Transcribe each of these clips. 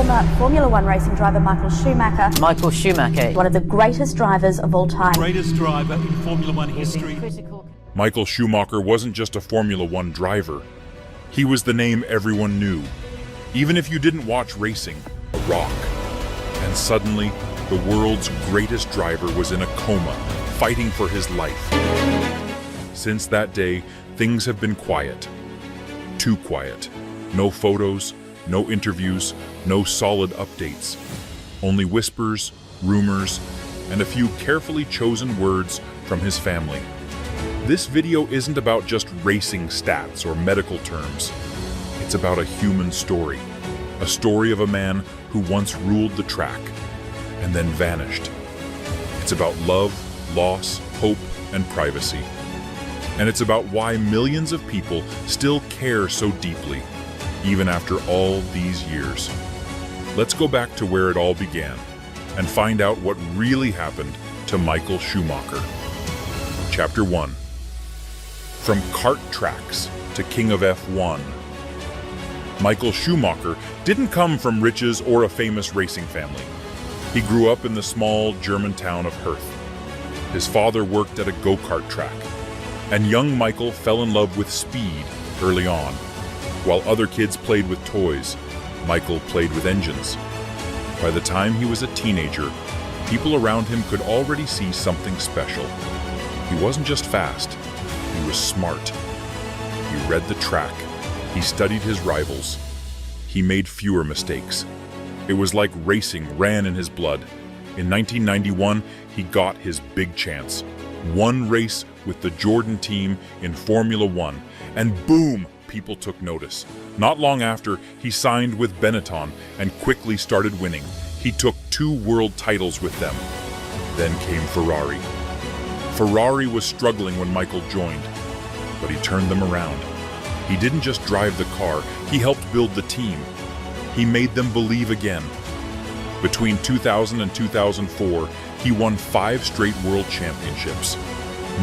former Formula One racing driver Michael Schumacher. Michael Schumacher. One of the greatest drivers of all time. Greatest driver in Formula One history. Michael Schumacher wasn't just a Formula One driver. He was the name everyone knew. Even if you didn't watch racing, a rock. And suddenly, the world's greatest driver was in a coma, fighting for his life. Since that day, things have been quiet. Too quiet. No photos, no interviews, no solid updates. Only whispers, rumors, and a few carefully chosen words from his family. This video isn't about just racing stats or medical terms. It's about a human story. A story of a man who once ruled the track and then vanished. It's about love, loss, hope, and privacy. And it's about why millions of people still care so deeply, even after all these years. Let's go back to where it all began and find out what really happened to Michael Schumacher. Chapter 1. From kart tracks to king of F1. Michael Schumacher didn't come from riches or a famous racing family. He grew up in the small German town of Herth. His father worked at a go-kart track, and young Michael fell in love with speed early on. While other kids played with toys, Michael played with engines. By the time he was a teenager, people around him could already see something special. He wasn't just fast, he was smart. He read the track, he studied his rivals. He made fewer mistakes. It was like racing ran in his blood. In 1991, he got his big chance. One race with the Jordan team in Formula One, and boom, people took notice. Not long after, he signed with Benetton and quickly started winning. He took 2 world titles with them. Then came Ferrari. Ferrari was struggling when Michael joined, but he turned them around. He didn't just drive the car, he helped build the team. He made them believe again. Between 2000 and 2004, he won 5 straight world championships.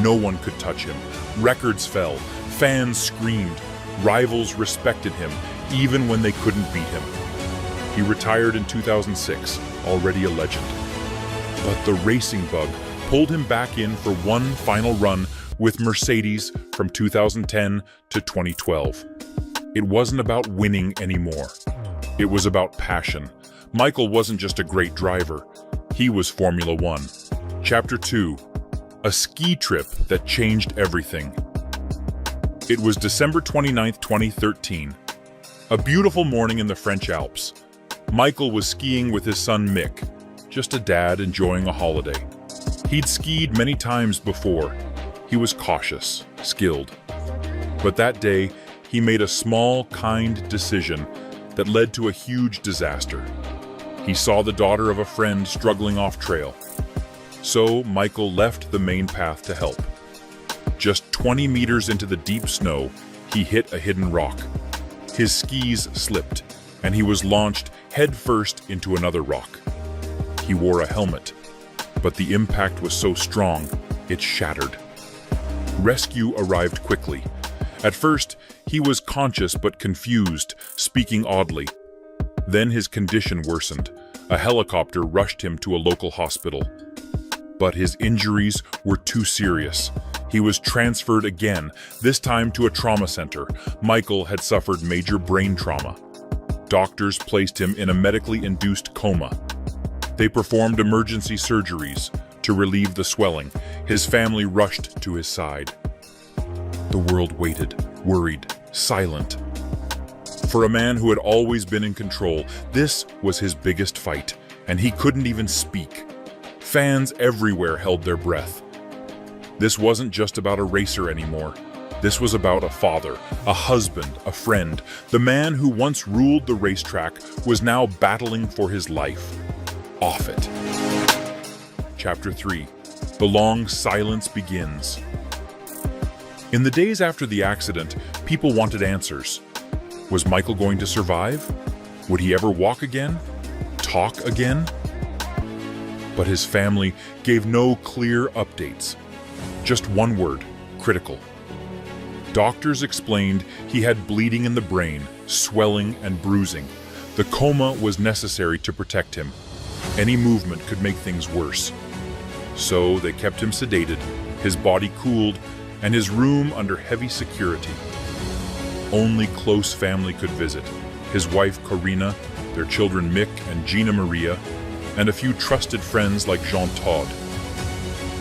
No one could touch him. Records fell. Fans screamed. Rivals respected him, even when they couldn't beat him. He retired in 2006, already a legend. But the racing bug pulled him back in for one final run with Mercedes from 2010 to 2012. It wasn't about winning anymore. It was about passion. Michael wasn't just a great driver. He was Formula One. Chapter 2. A ski trip that changed everything. It was December 29, 2013. A beautiful morning in the French Alps. Michael was skiing with his son Mick, just a dad enjoying a holiday. He'd skied many times before. He was cautious, skilled. But that day, he made a small, kind decision that led to a huge disaster. He saw the daughter of a friend struggling off trail. So Michael left the main path to help. Just 20 meters into the deep snow, he hit a hidden rock. His skis slipped, and he was launched headfirst into another rock. He wore a helmet, but the impact was so strong, it shattered. Rescue arrived quickly. At first, he was conscious but confused, speaking oddly. Then his condition worsened. A helicopter rushed him to a local hospital. But his injuries were too serious. He was transferred again, this time to a trauma center. Michael had suffered major brain trauma. Doctors placed him in a medically induced coma. They performed emergency surgeries to relieve the swelling. His family rushed to his side. The world waited, worried, silent. For a man who had always been in control, this was his biggest fight, and he couldn't even speak. Fans everywhere held their breath. This wasn't just about a racer anymore. This was about a father, a husband, a friend. The man who once ruled the racetrack was now battling for his life. Off it. Chapter 3. The long silence begins. In the days after the accident, people wanted answers. Was Michael going to survive? Would he ever walk again? Talk again? But his family gave no clear updates. Just one word: critical. Doctors explained he had bleeding in the brain, swelling and bruising. The coma was necessary to protect him. Any movement could make things worse. So they kept him sedated, his body cooled, and his room under heavy security. Only close family could visit. His wife Corina, their children Mick and Gina Maria, and a few trusted friends like Jean Todt.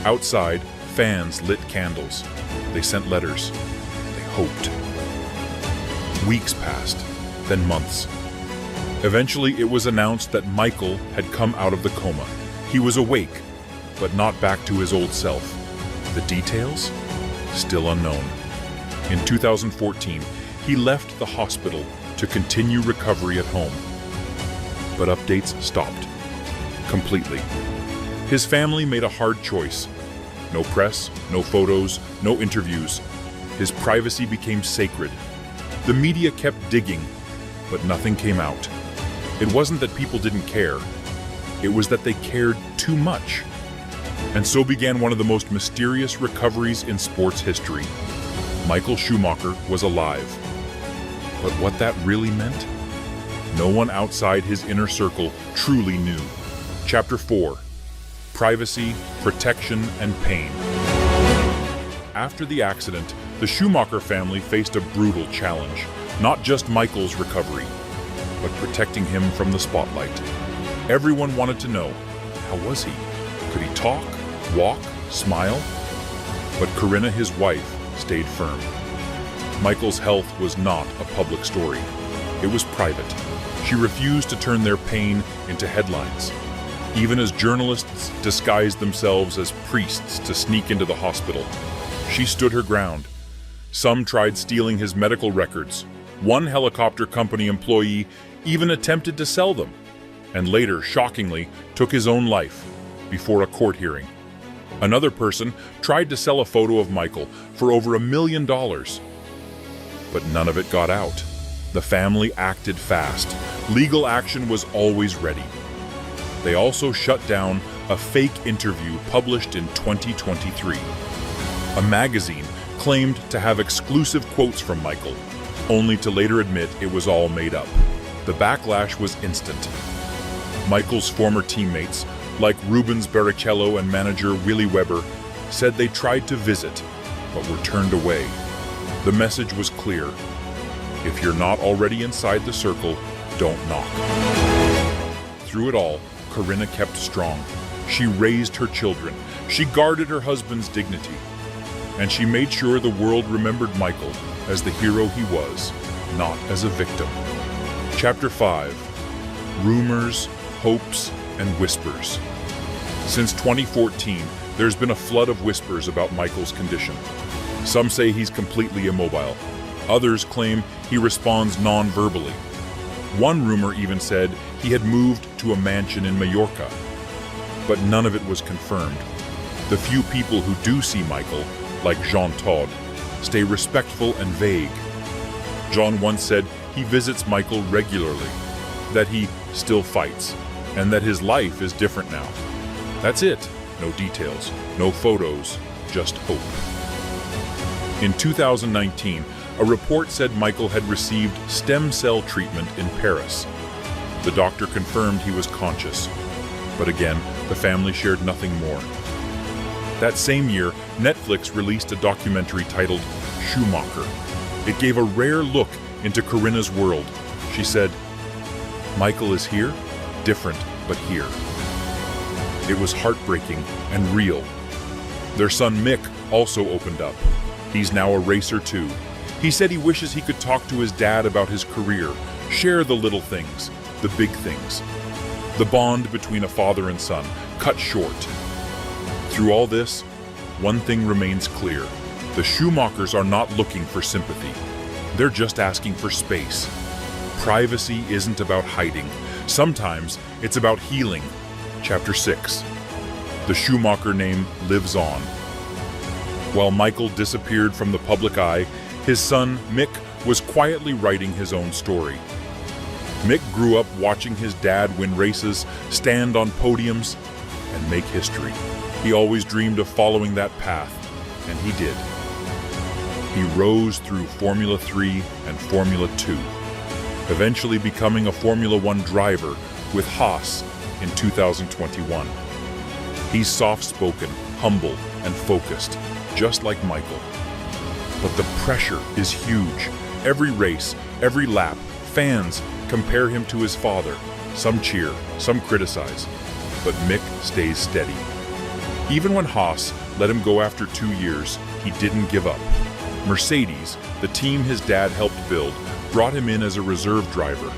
Outside, fans lit candles. They sent letters. They hoped. Weeks passed, then months. Eventually, it was announced that Michael had come out of the coma. He was awake, but not back to his old self. The details? Still unknown. In 2014, he left the hospital to continue recovery at home. But updates stopped. Completely. His family made a hard choice. No press, no photos, no interviews. His privacy became sacred. The media kept digging, but nothing came out. It wasn't that people didn't care. It was that they cared too much. And so began one of the most mysterious recoveries in sports history. Michael Schumacher was alive. But what that really meant? No one outside his inner circle truly knew. Chapter 4. Privacy, Protection, and Pain. After the accident, the Schumacher family faced a brutal challenge. Not just Michael's recovery, but protecting him from the spotlight. Everyone wanted to know, how was he? Could he talk, walk, smile? But Corina, his wife, stayed firm. Michael's health was not a public story. It was private. She refused to turn their pain into headlines. Even as journalists disguised themselves as priests to sneak into the hospital, she stood her ground. Some tried stealing his medical records. One helicopter company employee even attempted to sell them, and later, shockingly, took his own life before a court hearing. Another person tried to sell a photo of Michael for over $1 million, but none of it got out. The family acted fast. Legal action was always ready. They also shut down a fake interview published in 2023. A magazine claimed to have exclusive quotes from Michael, only to later admit it was all made up. The backlash was instant. Michael's former teammates, like Rubens Barrichello and manager Willy Weber, said they tried to visit, but were turned away. The message was clear. If you're not already inside the circle, don't knock. Through it all, Corina kept strong. She raised her children. She guarded her husband's dignity. And she made sure the world remembered Michael as the hero he was, not as a victim. Chapter 5. Rumors, Hopes, and Whispers. Since 2014, there's been a flood of whispers about Michael's condition. Some say he's completely immobile. Others claim he responds non-verbally. One rumor even said he had moved to a mansion in Mallorca. But none of it was confirmed. The few people who do see Michael, like Jean Todt, stay respectful and vague. Jean once said he visits Michael regularly, that he still fights, and that his life is different now. That's it. No details, no photos, just hope. In 2019, a report said Michael had received stem cell treatment in Paris. The doctor confirmed he was conscious, but again, the family shared nothing more. That same year, Netflix released a documentary titled Schumacher. It gave a rare look into Corina's world. She said, "Michael is here, different, but here." It was heartbreaking and real. Their son Mick also opened up. He's now a racer too. He said he wishes he could talk to his dad about his career, share the little things, the big things. The bond between a father and son, cut short. Through all this, one thing remains clear. The Schumachers are not looking for sympathy. They're just asking for space. Privacy isn't about hiding. Sometimes it's about healing. Chapter 6. The Schumacher name lives on. While Michael disappeared from the public eye, his son, Mick, was quietly writing his own story. Mick grew up watching his dad win races, stand on podiums, and make history. He always dreamed of following that path, and he did. He rose through Formula 3 and Formula 2. eventually becoming a Formula One driver with Haas in 2021. He's soft-spoken, humble, and focused, just like Michael. But the pressure is huge. Every race, every lap, fans compare him to his father. Some cheer, some criticize, but Mick stays steady. Even when Haas let him go after 2 years, he didn't give up. Mercedes, the team his dad helped build, brought him in as a reserve driver.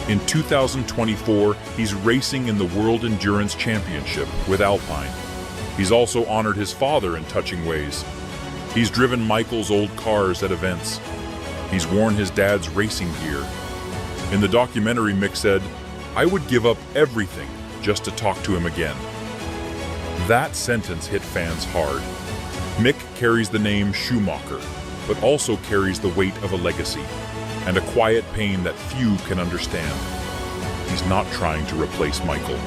In 2024, he's racing in the World Endurance Championship with Alpine. He's also honored his father in touching ways. He's driven Michael's old cars at events. He's worn his dad's racing gear. In the documentary, Mick said, "I would give up everything just to talk to him again." That sentence hit fans hard. Mick carries the name Schumacher, but also carries the weight of a legacy and a quiet pain that few can understand. He's not trying to replace Michael.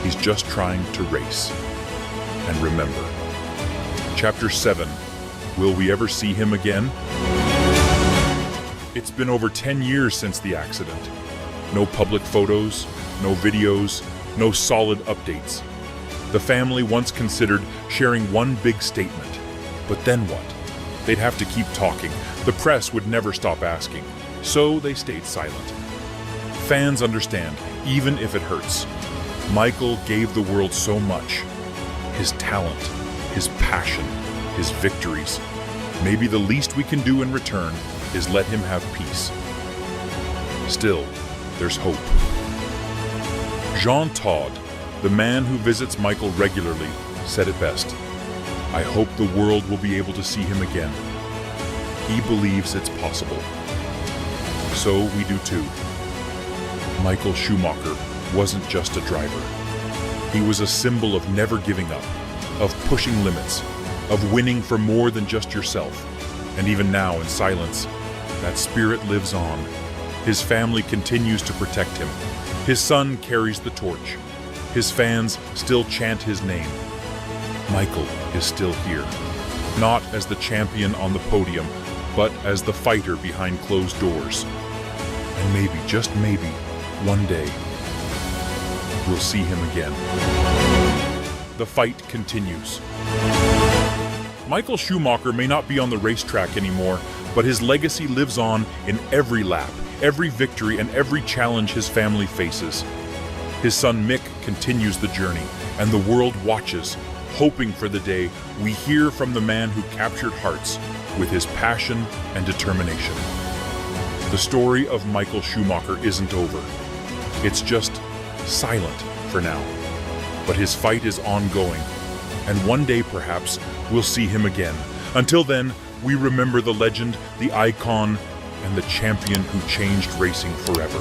He's just trying to race. And remember, Chapter 7, will we ever see him again? It's been over 10 years since the accident. No public photos, no videos, no solid updates. The family once considered sharing one big statement. But then what? They'd have to keep talking. The press would never stop asking. So they stayed silent. Fans understand, even if it hurts. Michael gave the world so much. His talent, his passion, his victories. Maybe the least we can do in return is let him have peace. Still, there's hope. Jean Todt, the man who visits Michael regularly, said it best. "I hope the world will be able to see him again." He believes it's possible. So we do too. Michael Schumacher wasn't just a driver. He was a symbol of never giving up, of pushing limits, of winning for more than just yourself. And even now, in silence, that spirit lives on. His family continues to protect him. His son carries the torch. His fans still chant his name. Michael is still here, not as the champion on the podium, but as the fighter behind closed doors. And maybe, just maybe, one day, we'll see him again. The fight continues. Michael Schumacher may not be on the racetrack anymore, but his legacy lives on in every lap, every victory, and every challenge his family faces. His son Mick continues the journey, and the world watches, hoping for the day we hear from the man who captured hearts with his passion and determination. The story of Michael Schumacher isn't over. It's just silent for now. But his fight is ongoing, and one day perhaps we'll see him again. Until then, we remember the legend, the icon, and the champion who changed racing forever.